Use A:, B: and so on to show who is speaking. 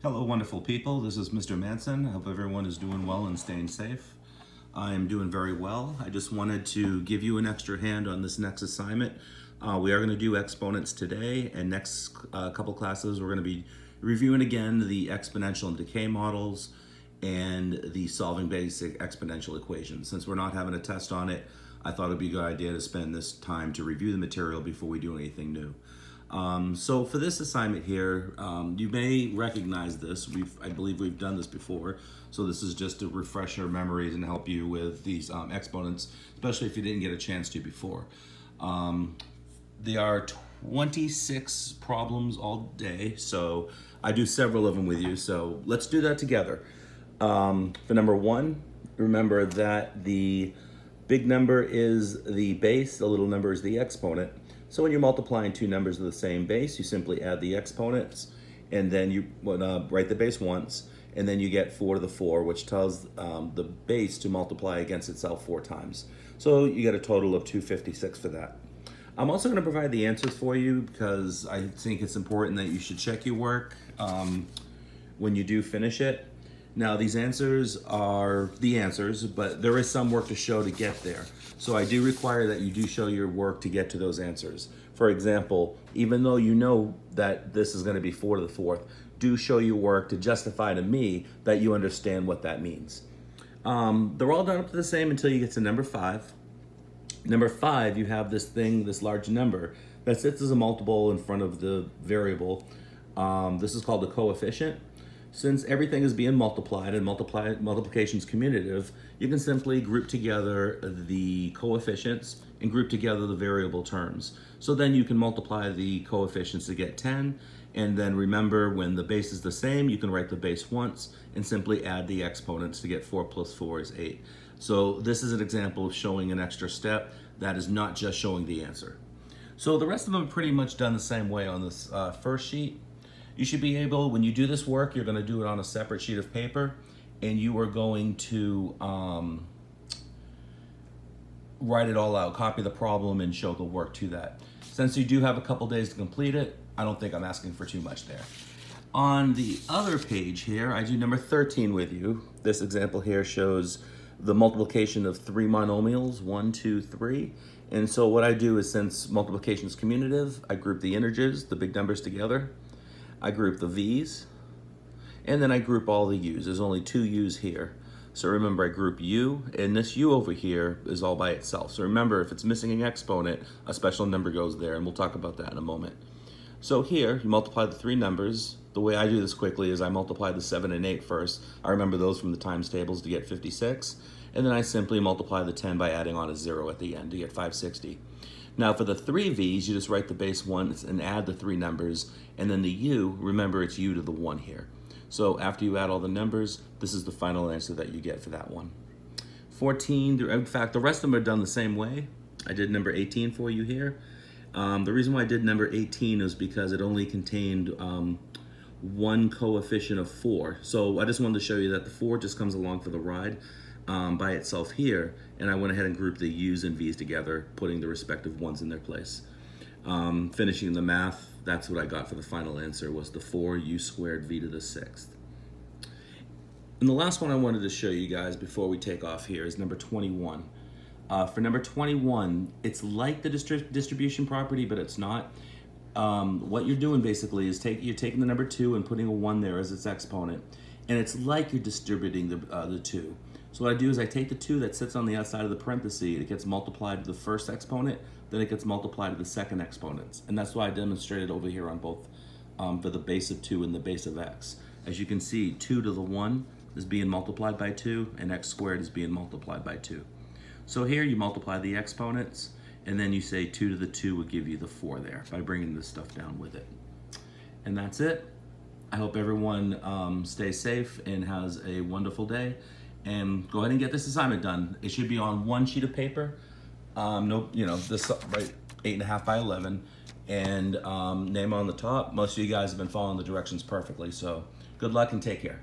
A: Hello, wonderful people. This is Mr. Manson. I hope everyone is doing well and staying safe. I am doing very well. I just wanted to give you an extra hand on this next assignment. We are going to do exponents today, and next couple classes we're going to be reviewing again the exponential and decay models and the solving basic exponential equations. Since we're not having a test on it, I thought it'd be a good idea to spend this time to review the material before we do anything new. So for this assignment here, you may recognize this. I believe we've done this before. So this is just to refresh your memories and help you with these exponents, especially if you didn't get a chance to before. There are 26 problems all day, so I do several of them with you. So let's do that together. For number one, remember that the big number is the base, the little number is the exponent. So when you're multiplying two numbers of the same base, you simply add the exponents, and then you write the base once, and then you get 4 to the 4, which tells the base to multiply against itself 4 times. So you get a total of 256 for that. I'm also going to provide the answers for you because I think it's important that you should check your work when you do finish it. Now, these answers are the answers, but there is some work to show to get there. So I do require that you do show your work to get to those answers. For example, even though you know that this is going to be 4 to the 4th, do show your work to justify to me that you understand what that means. They're all done up to the same until you get to number 5. Number 5, you have this thing, this large number, that sits as a multiple in front of the variable. This is called a coefficient. Since everything is being multiplied and multiplication is commutative, you can simply group together the coefficients and group together the variable terms. So then you can multiply the coefficients to get 10, and then remember when the base is the same, you can write the base once and simply add the exponents to get 4 plus 4 is 8. So this is an example of showing an extra step that is not just showing the answer. So the rest of them are pretty much done the same way on this first sheet. You should be able, when you do this work, you're going to do it on a separate sheet of paper, and you are going to write it all out, copy the problem, and show the work to that. Since you do have a couple days to complete it, I don't think I'm asking for too much there. On the other page here, I do number 13 with you. This example here shows the multiplication of 3 monomials, 1, 2, 3. And so what I do is, since multiplication is commutative, I group the integers, the big numbers, together. I group the V's, and then I group all the U's. There's only 2 U's here. So remember, I group U, and this U over here is all by itself. So remember, if it's missing an exponent, a special number goes there, and we'll talk about that in a moment. So here, you multiply the 3 numbers. The way I do this quickly is I multiply the 7 and 8 first. I remember those from the times tables to get 56, and then I simply multiply the 10 by adding on a 0 at the end to get 560. Now for the 3 V's, you just write the base once and add the 3 numbers, and then the U, remember it's U to the 1 here. So after you add all the numbers, this is the final answer that you get for that one. 14, in fact, the rest of them are done the same way. I did number 18 for you here. The reason why I did number 18 is because it only contained one coefficient of 4. So I just wanted to show you that the 4 just comes along for the ride by itself here, and I went ahead and grouped the U's and V's together, putting the respective ones in their place. Finishing the math, that's what I got for the final answer, was the 4U squared V to the 6th. And the last one I wanted to show you guys before we take off here is number 21. For number 21, it's like the distribution property, but it's not. What you're doing basically is you're taking the number 2 and putting a 1 there as its exponent, and it's like you're distributing the 2. So what I do is I take the 2 that sits on the outside of the parenthesis, it gets multiplied to the first exponent, then it gets multiplied to the second exponents. And that's why I demonstrated over here on both for the base of 2 and the base of x. As you can see, 2 to the 1 is being multiplied by 2, and x squared is being multiplied by 2. So here you multiply the exponents, and then you say 2 to the 2 would give you the 4 there by bringing this stuff down with it. And that's it. I hope everyone stays safe and has a wonderful day. And go ahead and get this assignment done. It should be on one sheet of paper. This right 8.5 by 11, and name on the top. Most of you guys have been following the directions perfectly. So good luck and take care.